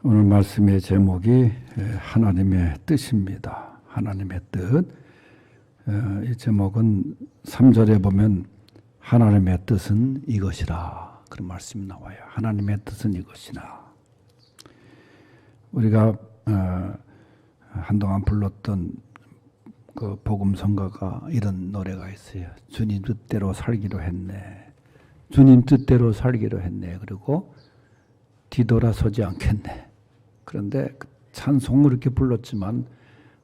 오늘 말씀의 제목이 하나님의 뜻입니다. 하나님의 뜻. 이 제목은 3절에 보면 하나님의 뜻은 이것이라 그런 말씀이 나와요. 하나님의 뜻은 이것이나. 우리가 한동안 불렀던 그 복음성가가 이런 노래가 있어요. 주님 뜻대로 살기로 했네. 주님 뜻대로 살기로 했네. 그리고 뒤돌아서지 않겠네. 그런데 찬송을 이렇게 불렀지만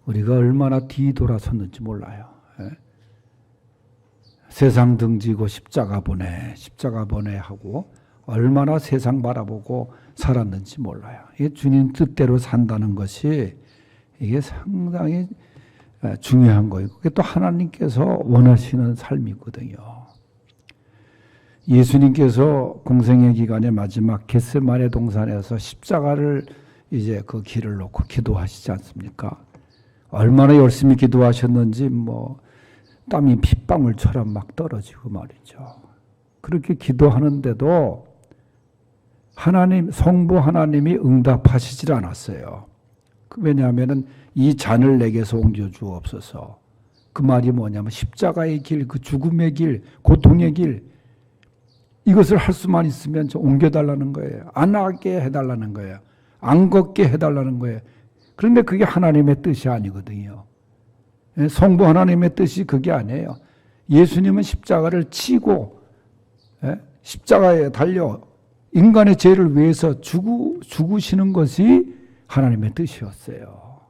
우리가 얼마나 뒤돌아섰는지 몰라요. 세상 등지고 십자가 보내 하고 얼마나 세상 바라보고 살았는지 몰라요. 이게 주님 뜻대로 산다는 것이 이게 상당히 중요한 거예요. 그게 또 하나님께서 원하시는 삶이거든요. 예수님께서 공생의 기간의 마지막 겟세마네 동산에서 십자가를 이제 그 길을 놓고 기도하시지 않습니까? 얼마나 열심히 기도하셨는지 땀이 핏방울처럼 막 떨어지고 말이죠. 그렇게 기도하는데도 성부 하나님이 응답하시질 않았어요. 왜냐하면 이 잔을 내게서 옮겨주옵소서. 그 말이 뭐냐면 십자가의 길, 그 죽음의 길, 고통의 길, 이것을 할 수만 있으면 좀 옮겨달라는 거예요. 안 하게 해달라는 거예요. 안 걷게 해달라는 거예요. 그런데 그게 하나님의 뜻이 아니거든요. 성부 하나님의 뜻이 그게 아니에요. 예수님은 십자가를 치고 십자가에 달려 인간의 죄를 위해서 죽으시는 것이 하나님의 뜻이었어요.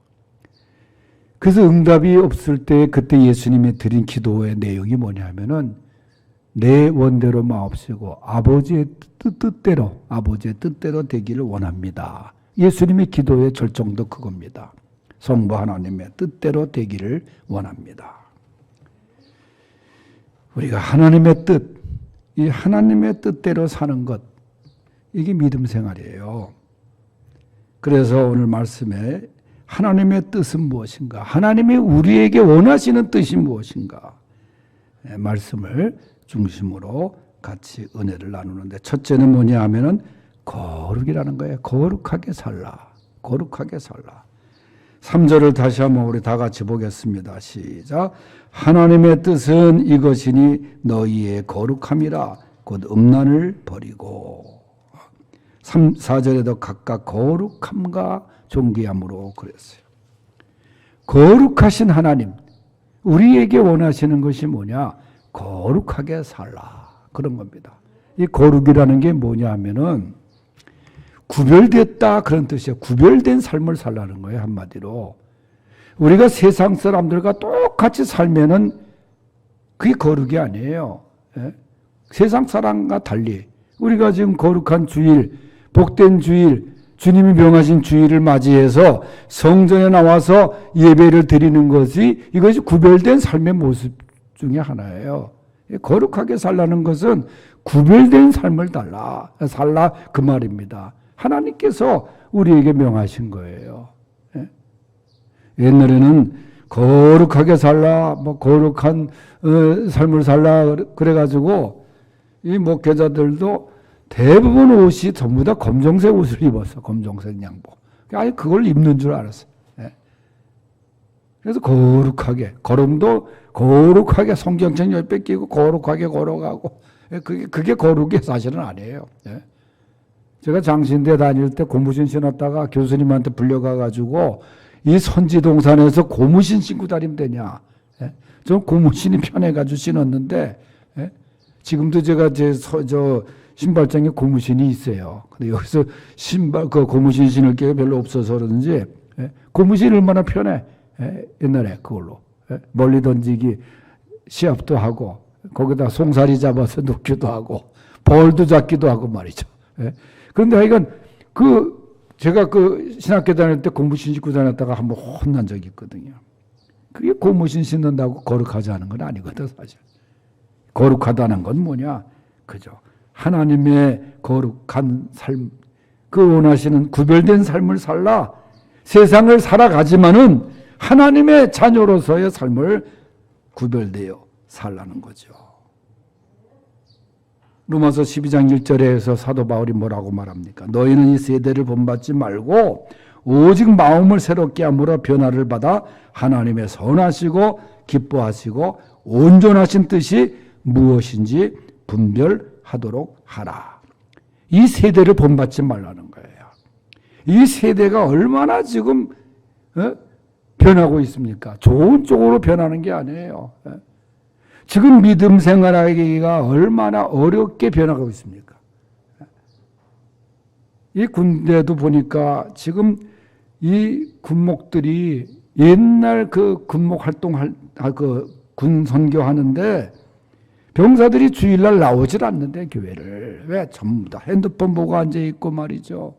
그래서 응답이 없을 때 그때 예수님이 드린 기도의 내용이 뭐냐면은 내 원대로 마옵시고 아버지의 뜻대로 되기를 원합니다. 예수님의 기도의 절정도 그겁니다. 성부 하나님의 뜻대로 되기를 원합니다. 우리가 하나님의 뜻, 이 하나님의 뜻대로 사는 것, 이게 믿음 생활이에요. 그래서 오늘 말씀에 하나님의 뜻은 무엇인가? 하나님이 우리에게 원하시는 뜻이 무엇인가? 말씀을 중심으로 같이 은혜를 나누는데 첫째는 뭐냐 하면은 거룩이라는 거예요. 거룩하게 살라. 거룩하게 살라. 3절을 다시 한번 우리 다 같이 보겠습니다. 시작. 하나님의 뜻은 이것이니 너희의 거룩함이라 곧 음란을 버리고 4절에도 각각 거룩함과 존귀함으로 그랬어요. 거룩하신 하나님, 우리에게 원하시는 것이 뭐냐? 거룩하게 살라. 그런 겁니다. 이 거룩이라는 게 뭐냐 하면은 구별됐다 그런 뜻이에요. 구별된 삶을 살라는 거예요. 한마디로. 우리가 세상 사람들과 똑같이 살면은 그게 거룩이 아니에요. 세상 사람과 달리 우리가 지금 거룩한 주일, 복된 주일, 주님이 명하신 주일을 맞이해서 성전에 나와서 예배를 드리는 것이 이것이 구별된 삶의 모습 중에 하나예요. 거룩하게 살라는 것은 구별된 삶을 살라 그 말입니다. 하나님께서 우리에게 명하신 거예요. 옛날에는 거룩하게 살라, 거룩한 삶을 살라 그래가지고 이 목회자들도 대부분 옷이 전부 다 검정색 옷을 입었어. 검정색 양복. 아예 그걸 입는 줄 알았어. 그래서 거룩하게, 걸음도 거룩하게 성경책 옆에 끼고 거룩하게 걸어가고 그게 거룩이 사실은 아니에요. 제가 장신대 다닐 때 고무신 신었다가 교수님한테 불려가가지고 이 선지동산에서 고무신 신고 다니면 되냐. 전 고무신이 편해가지고 신었는데 지금도 제가 저 신발장에 고무신이 있어요. 근데 여기서 그 고무신 신을 게 별로 없어서 그런지 고무신이 얼마나 편해. 옛날에 그걸로 멀리 던지기 시합도 하고 거기다 송사리 잡아서 눕기도 하고 벌도 잡기도 하고 말이죠. 그런데 하여간 제가 신학교 다닐 때 고무신 신고 다녔다가 한번 혼난 적이 있거든요. 그게 고무신 신는다고 거룩하지 않은 건 아니거든 사실. 거룩하다는 건 뭐냐? 그죠? 하나님의 거룩한 삶, 그 원하시는 구별된 삶을 살라. 세상을 살아가지만은 하나님의 자녀로서의 삶을 구별되어 살라는 거죠. 로마서 12장 1절에서 사도 바울이 뭐라고 말합니까? 너희는 이 세대를 본받지 말고 오직 마음을 새롭게 함으로 변화를 받아 하나님의 선하시고 기뻐하시고 온전하신 뜻이 무엇인지 분별하도록 하라. 이 세대를 본받지 말라는 거예요. 이 세대가 얼마나 지금 변하고 있습니까? 좋은 쪽으로 변하는 게 아니에요. 지금 믿음 생활하기가 얼마나 어렵게 변하고 있습니까? 이 군대도 보니까 지금 이 군목들이 옛날 그 군목 활동할 군 선교하는데 병사들이 주일날 나오질 않는데 교회를 왜 전부 다 핸드폰 보고 앉아 있고 말이죠.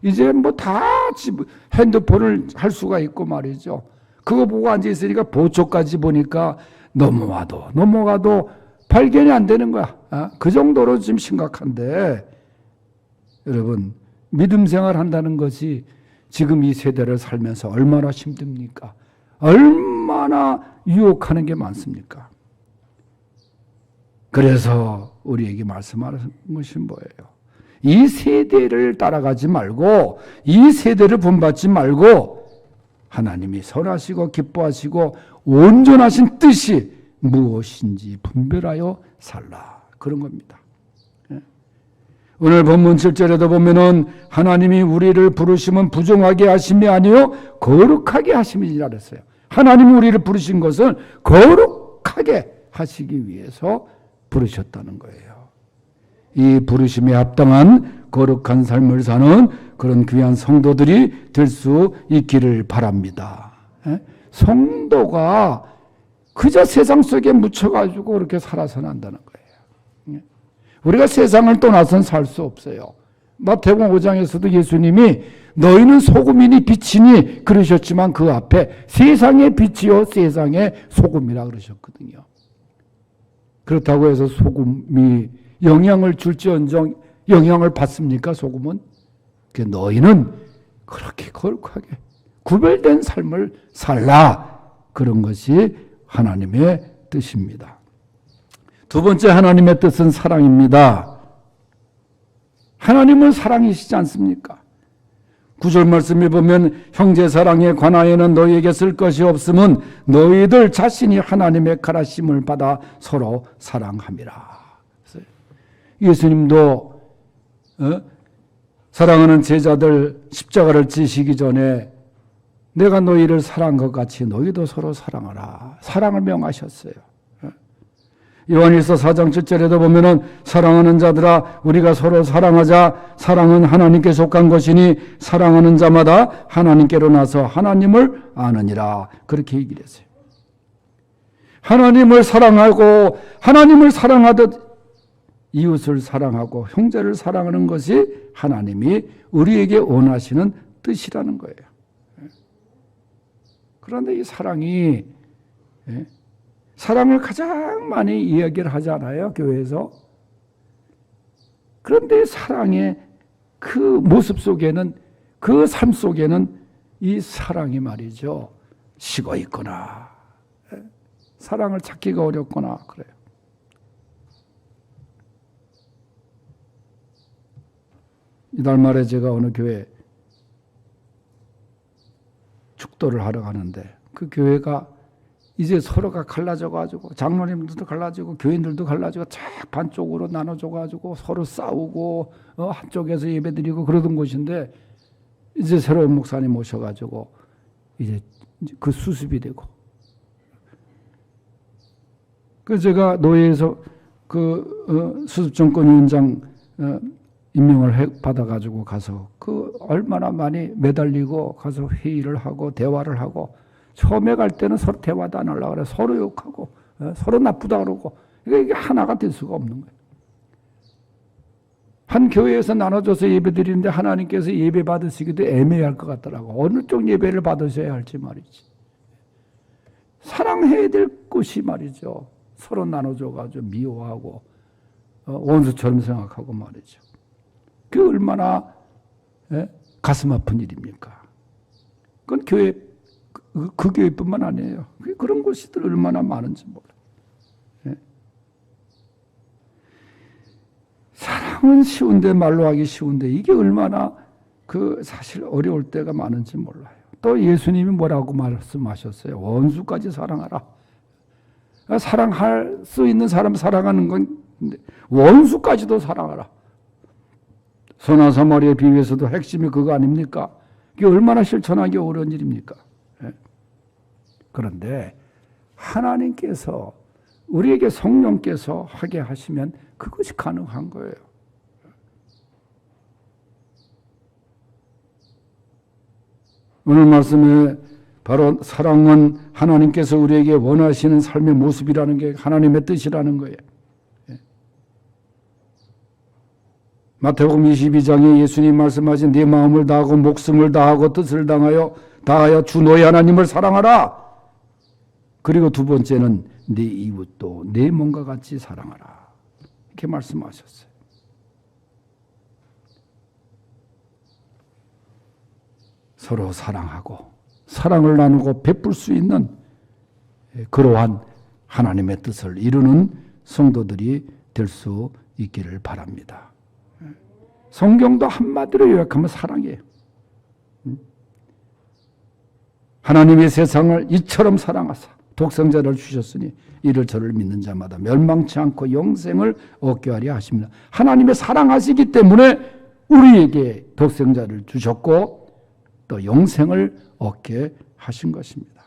이제 뭐 다 핸드폰을 할 수가 있고 말이죠. 그거 보고 앉아 있으니까 보초까지 보니까 넘어가도 발견이 안 되는 거야. 그 정도로 지금 심각한데 여러분 믿음 생활 한다는 것이 지금 이 세대를 살면서 얼마나 힘듭니까? 얼마나 유혹하는 게 많습니까? 그래서 우리에게 말씀하는 것이 뭐예요? 이 세대를 따라가지 말고 이 세대를 본받지 말고 하나님이 선하시고 기뻐하시고 온전하신 뜻이 무엇인지 분별하여 살라. 그런 겁니다. 오늘 본문 7절에도 보면은 하나님이 우리를 부르심은 부정하게 하심이 아니요 거룩하게 하심이라 그랬어요. 하나님이 우리를 부르신 것은 거룩하게 하시기 위해서 부르셨다는 거예요. 이 부르심에 합당한 거룩한 삶을 사는 그런 귀한 성도들이 될 수 있기를 바랍니다. 성도가 그저 세상 속에 묻혀가지고 그렇게 살아서는 안 된다는 거예요. 우리가 세상을 떠나서는 살 수 없어요. 마태복음 5장에서도 예수님이 너희는 소금이니 빛이니 그러셨지만 그 앞에 세상의 빛이요 세상의 소금이라 그러셨거든요. 그렇다고 해서 소금이 영향을 줄지언정 영향을 받습니까? 소금은? 너희는 그렇게 거룩하게 구별된 삶을 살라. 그런 것이 하나님의 뜻입니다. 두 번째 하나님의 뜻은 사랑입니다. 하나님은 사랑이시지 않습니까? 9절 말씀에 보면 형제 사랑에 관하여는 너희에게 쓸 것이 없음은 너희들 자신이 하나님의 가르침을 받아 서로 사랑함이라. 예수님도 사랑하는 제자들 십자가를 지시기 전에 내가 너희를 사랑한 것 같이 너희도 서로 사랑하라. 사랑을 명하셨어요. 요한일서 4장 7절에도 보면은 사랑하는 자들아 우리가 서로 사랑하자. 사랑은 하나님께 속한 것이니 사랑하는 자마다 하나님께로 나서 하나님을 아느니라. 그렇게 얘기를 했어요. 하나님을 사랑하고 하나님을 사랑하듯 이웃을 사랑하고 형제를 사랑하는 것이 하나님이 우리에게 원하시는 뜻이라는 거예요. 그런데 이 사랑이 사랑을 가장 많이 이야기를 하잖아요, 교회에서. 그런데 사랑의 그 모습 속에는, 그 삶 속에는 이 사랑이 말이죠, 식어 있거나, 사랑을 찾기가 어렵거나 그래요. 이달 말에 제가 어느 교회 축도를 하러 가는데 그 교회가 이제 서로가 갈라져가지고 장로님들도 갈라지고 교인들도 갈라지고 쫙 반쪽으로 나눠져가지고 서로 싸우고 한쪽에서 예배드리고 그러던 곳인데 이제 새로운 목사님 모셔가지고 이제 그 수습이 되고 그 제가 노예에서 그 수습정권위원장 임명을 받아가지고 가서 그 얼마나 많이 매달리고 가서 회의를 하고 대화를 하고 처음에 갈 때는 서로 대화도 안 하려고 그래. 서로 욕하고 서로 나쁘다 그러고 이게 하나가 될 수가 없는 거예요. 한 교회에서 나눠줘서 예배 드리는데 하나님께서 예배 받으시기도 애매할 것 같더라고. 어느 쪽 예배를 받으셔야 할지 말이지. 사랑해야 될 곳이 말이죠. 서로 나눠줘가지고 미워하고 원수처럼 생각하고 말이죠. 그게 얼마나 가슴 아픈 일입니까? 그건 교회, 그 교회뿐만 아니에요. 그런 곳이들 얼마나 많은지 몰라요. 사랑은 쉬운데, 말로 하기 쉬운데 이게 얼마나 사실 어려울 때가 많은지 몰라요. 또 예수님이 뭐라고 말씀하셨어요? 원수까지 사랑하라. 사랑할 수 있는 사람 사랑하는 건 원수까지도 사랑하라. 선한 사마리아의 비유에서도 핵심이 그거 아닙니까? 이게 얼마나 실천하기 어려운 일입니까? 그런데 하나님께서 우리에게 성령께서 하게 하시면 그것이 가능한 거예요. 오늘 말씀에 바로 사랑은 하나님께서 우리에게 원하시는 삶의 모습이라는 게 하나님의 뜻이라는 거예요. 마태복음 22장에 예수님 말씀하신 네 마음을 다하고 목숨을 다하고 뜻을 다하여 주 너희 하나님을 사랑하라. 그리고 두 번째는 네 이웃도 내 몸과 같이 사랑하라. 이렇게 말씀하셨어요. 서로 사랑하고 사랑을 나누고 베풀 수 있는 그러한 하나님의 뜻을 이루는 성도들이 될 수 있기를 바랍니다. 성경도 한마디로 요약하면 사랑이에요. 하나님의 세상을 이처럼 사랑하사 독생자를 주셨으니 이를 저를 믿는 자마다 멸망치 않고 영생을 얻게 하려 하십니다. 하나님의 사랑하시기 때문에 우리에게 독생자를 주셨고 또 영생을 얻게 하신 것입니다.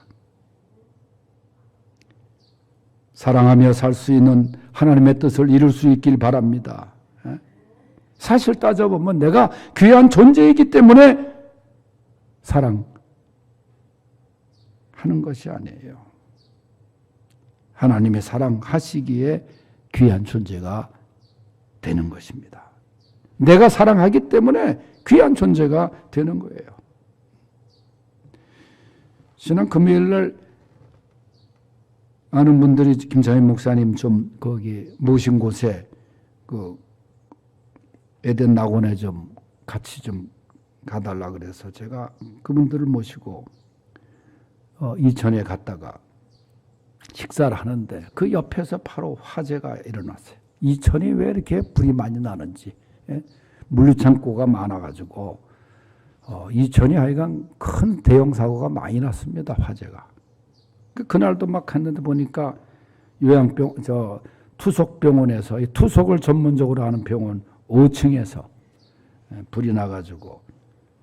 사랑하며 살 수 있는 하나님의 뜻을 이룰 수 있길 바랍니다. 사실 따져보면 내가 귀한 존재이기 때문에 사랑하는 것이 아니에요. 하나님의 사랑하시기에 귀한 존재가 되는 것입니다. 내가 사랑하기 때문에 귀한 존재가 되는 거예요. 지난 금요일날 아는 분들이 김창현 목사님 좀 거기 모신 곳에 에덴 낙원에 좀 같이 좀 가달라 그래서 제가 그분들을 모시고 이천에 갔다가 식사를 하는데 그 옆에서 바로 화재가 일어났어요. 이천이 왜 이렇게 불이 많이 나는지, 물류창고가 많아가지고 이천이 하여간 큰 대형 사고가 많이 났습니다. 화재가. 그날도 막 했는데 보니까 투석병원에서 이 투석을 전문적으로 하는 병원 5층에서 불이 나가지고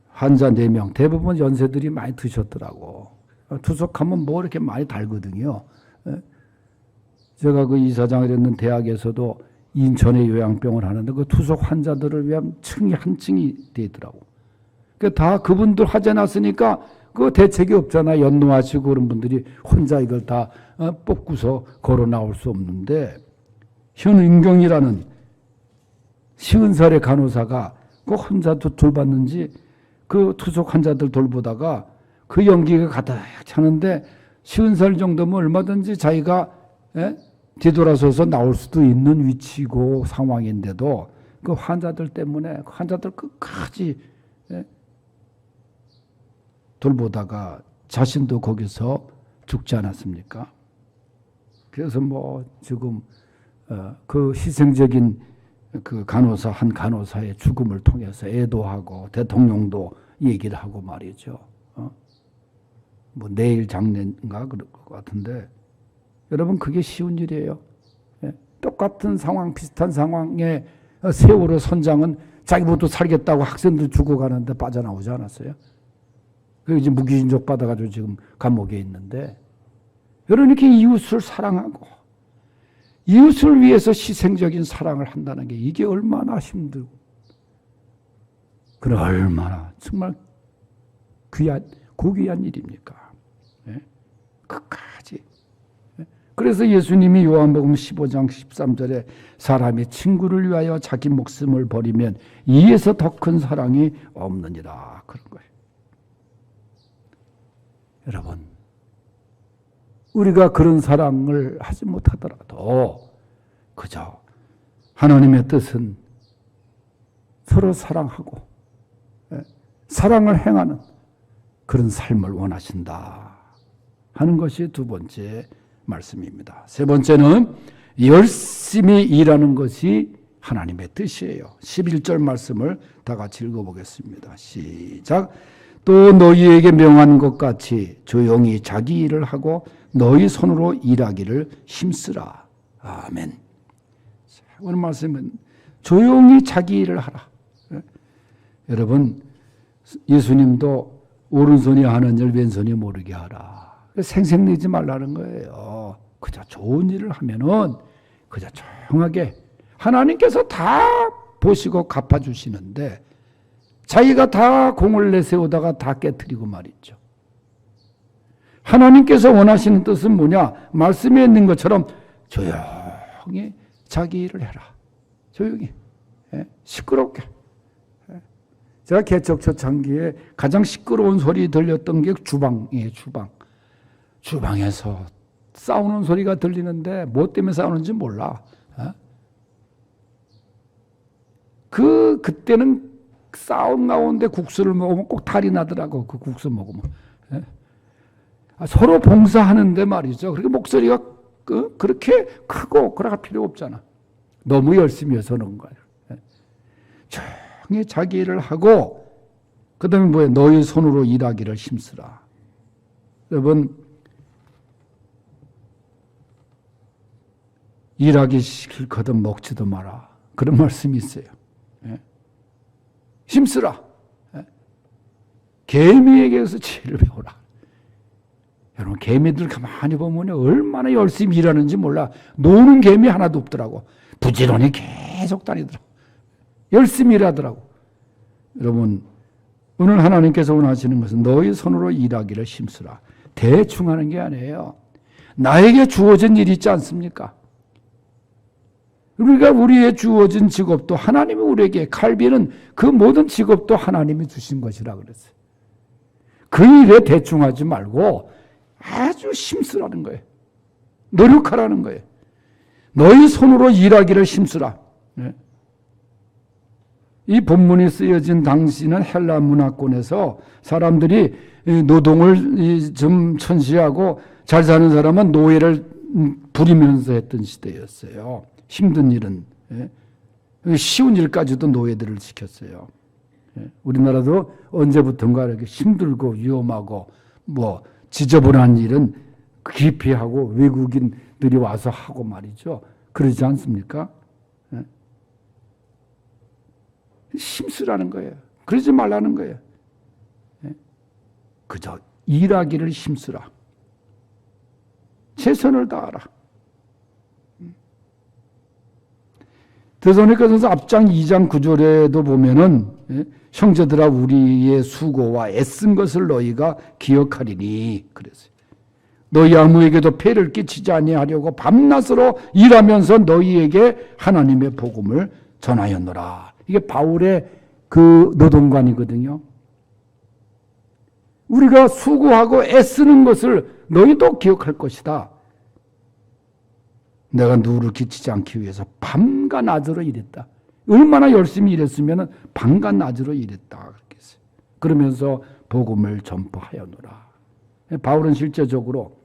환자 4명 대부분 연세들이 많이 드셨더라고. 투석하면 뭐 이렇게 많이 달거든요. 제가 그 이사장을 했는 대학에서도 인천에 요양병을 하는데 그 투석 환자들을 위한 층이 한 층이 돼 있더라고. 다 그분들 화재 났으니까 그 대책이 없잖아. 연노하시고 그런 분들이 혼자 이걸 다 뽑고서 걸어 나올 수 없는데 현은경이라는 50살의 간호사가 그 혼자 돌봤는지 그 투석 환자들 돌보다가 그 연기가 가득 차는데 50살 정도면 얼마든지 자기가 뒤돌아서서 나올 수도 있는 위치고 상황인데도 그 환자들 때문에 환자들 끝까지 돌보다가 자신도 거기서 죽지 않았습니까? 그래서 뭐 지금 그 희생적인 그 한 간호사의 죽음을 통해서 애도하고 대통령도 얘기를 하고 말이죠. 뭐 내일 장례인가 그럴 것 같은데 여러분 그게 쉬운 일이에요. 똑같은 상황 비슷한 상황에 세월호 선장은 자기부터 살겠다고 학생들 죽어가는데 빠져나오지 않았어요? 그리고 이제 무기징역 받아가지고 지금 감옥에 있는데 여러분 이렇게 이웃을 사랑하고 이웃을 위해서 희생적인 사랑을 한다는 게 이게 얼마나 힘들고 그래 얼마나 정말 고귀한 일입니까? 끝까지. 그래서 예수님이 요한복음 15장 13절에 사람이 친구를 위하여 자기 목숨을 버리면 이에서 더 큰 사랑이 없느니라 그런 거예요. 여러분 우리가 그런 사랑을 하지 못하더라도 그저 하나님의 뜻은 서로 사랑하고 사랑을 행하는 그런 삶을 원하신다 하는 것이 두 번째 말씀입니다. 세 번째는 열심히 일하는 것이 하나님의 뜻이에요. 11절 말씀을 다 같이 읽어보겠습니다. 시작. 또 너희에게 명한 것 같이 조용히 자기 일을 하고 너희 손으로 일하기를 힘쓰라. 아멘. 오늘 말씀은 조용히 자기 일을 하라. 여러분, 예수님도 오른손이 하는 일 왼손이 모르게 하라. 생색내지 말라는 거예요. 그저 좋은 일을 하면은 그저 조용하게 하나님께서 다 보시고 갚아주시는데 자기가 다 공을 내세우다가 다 깨트리고 말이죠. 하나님께서 원하시는 뜻은 뭐냐? 말씀에 있는 것처럼 조용히 자기 일을 해라. 조용히. 시끄럽게. 제가 개척 초창기에 가장 시끄러운 소리 들렸던 게 주방이에요. 주방에서 싸우는 소리가 들리는데 뭐 때문에 싸우는지 몰라. 그때는 싸움 가운데 국수를 먹으면 꼭 탈이 나더라고. 그 국수 먹으면. 서로 봉사하는데 말이죠. 그렇게 목소리가 그렇게 크고 그럴 필요 없잖아. 너무 열심히 해서 그런 거예요. 조용히 자기 일을 하고 그 다음에 뭐예요? 너희 손으로 일하기를 힘쓰라. 여러분, 일하기 싫거든 먹지도 마라. 그런 말씀이 있어요. 힘쓰라. 개미에게서 지혜를 배우라. 여러분, 개미들 가만히 보면 얼마나 열심히 일하는지 몰라. 노는 개미 하나도 없더라고. 부지런히 계속 다니더라고. 열심히 일하더라고. 여러분, 오늘 하나님께서 원하시는 것은 너희 손으로 일하기를 힘쓰라. 대충 하는 게 아니에요. 나에게 주어진 일이 있지 않습니까? 우리가 우리의 주어진 직업도 하나님이 우리에게, 칼빈은 그 모든 직업도 하나님이 주신 것이라 그랬어요. 그 일에 대충하지 말고 아주 힘쓰라는 거예요. 노력하라는 거예요. 너희 손으로 일하기를 힘쓰라. 이 본문이 쓰여진 당시는 헬라 문화권에서 사람들이 노동을 좀 천시하고 잘 사는 사람은 노예를 부리면서 했던 시대였어요. 힘든 일은 쉬운 일까지도 노예들을 시켰어요. 우리나라도 언제부턴가 이렇게 힘들고 위험하고 뭐 지저분한 일은 기피하고 외국인들이 와서 하고 말이죠. 그러지 않습니까? 힘쓰라는 거예요. 그러지 말라는 거예요. 그저 일하기를 힘쓰라. 최선을 다하라. 데살로니가전서 앞장 2장 9절에도 보면은 형제들아 우리의 수고와 애쓴 것을 너희가 기억하리니 그랬어요. 너희 아무에게도 폐를 끼치지 아니하려고 밤낮으로 일하면서 너희에게 하나님의 복음을 전하였노라. 이게 바울의 그 노동관이거든요. 우리가 수고하고 애쓰는 것을 너희도 기억할 것이다. 내가 누구를 기치지 않기 위해서 밤과 낮으로 일했다. 얼마나 열심히 일했으면 밤과 낮으로 일했다. 그렇게 했어요. 그러면서 복음을 전파하였노라. 바울은 실제적으로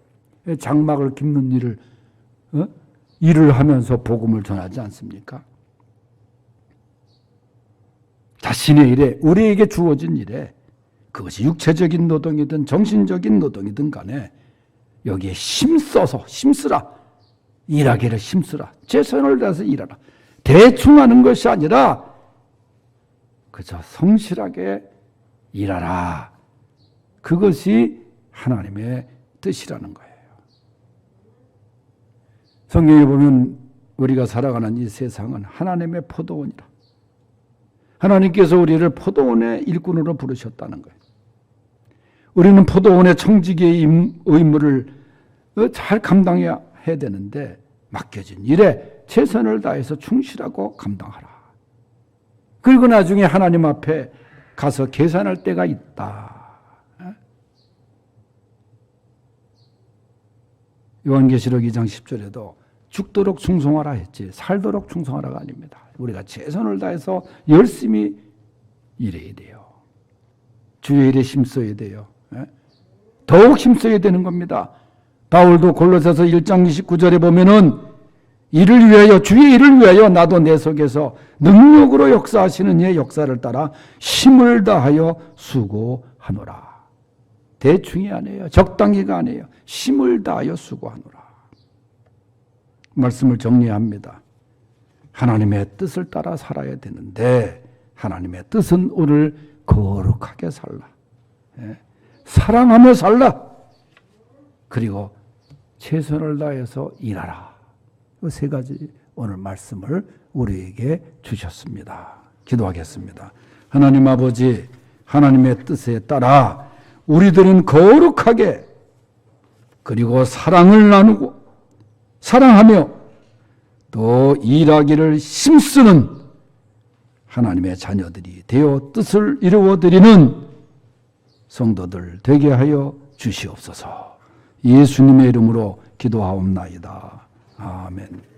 장막을 깁는 일을 하면서 복음을 전하지 않습니까? 자신의 일에, 우리에게 주어진 일에, 그것이 육체적인 노동이든 정신적인 노동이든 간에 여기에 힘써서 힘쓰라. 일하기를 힘쓰라. 최선을 다해서 일하라. 대충 하는 것이 아니라 그저 성실하게 일하라. 그것이 하나님의 뜻이라는 거예요. 성경에 보면 우리가 살아가는 이 세상은 하나님의 포도원이라. 하나님께서 우리를 포도원의 일꾼으로 부르셨다는 거예요. 우리는 포도원의 청지기의 의무를 잘 감당해야 되는데 맡겨진 일에 최선을 다해서 충실하고 감당하라. 그리고 나중에 하나님 앞에 가서 계산할 때가 있다. 요한계시록 2장 10절에도 죽도록 충성하라 했지 살도록 충성하라가 아닙니다. 우리가 최선을 다해서 열심히 일해야 돼요. 주의 일에 힘써야 돼요. 더욱 힘써야 되는 겁니다. 바울도 골로새서 1장 29절에 보면은 이를 위하여, 주의 일을 위하여 나도 내 속에서 능력으로 역사하시는 이의 역사를 따라 힘을 다하여 수고하노라. 대충이 아니에요. 적당히가 아니에요. 힘을 다하여 수고하노라. 말씀을 정리합니다. 하나님의 뜻을 따라 살아야 되는데 하나님의 뜻은 오늘 거룩하게 살라. 사랑하며 살라. 그리고 최선을 다해서 일하라. 그 세 가지 오늘 말씀을 우리에게 주셨습니다. 기도하겠습니다. 하나님 아버지, 하나님의 뜻에 따라 우리들은 거룩하게 그리고 사랑을 나누고 사랑하며 또 일하기를 힘쓰는 하나님의 자녀들이 되어 뜻을 이루어드리는 성도들 되게 하여 주시옵소서. 예수님의 이름으로 기도하옵나이다. 아멘.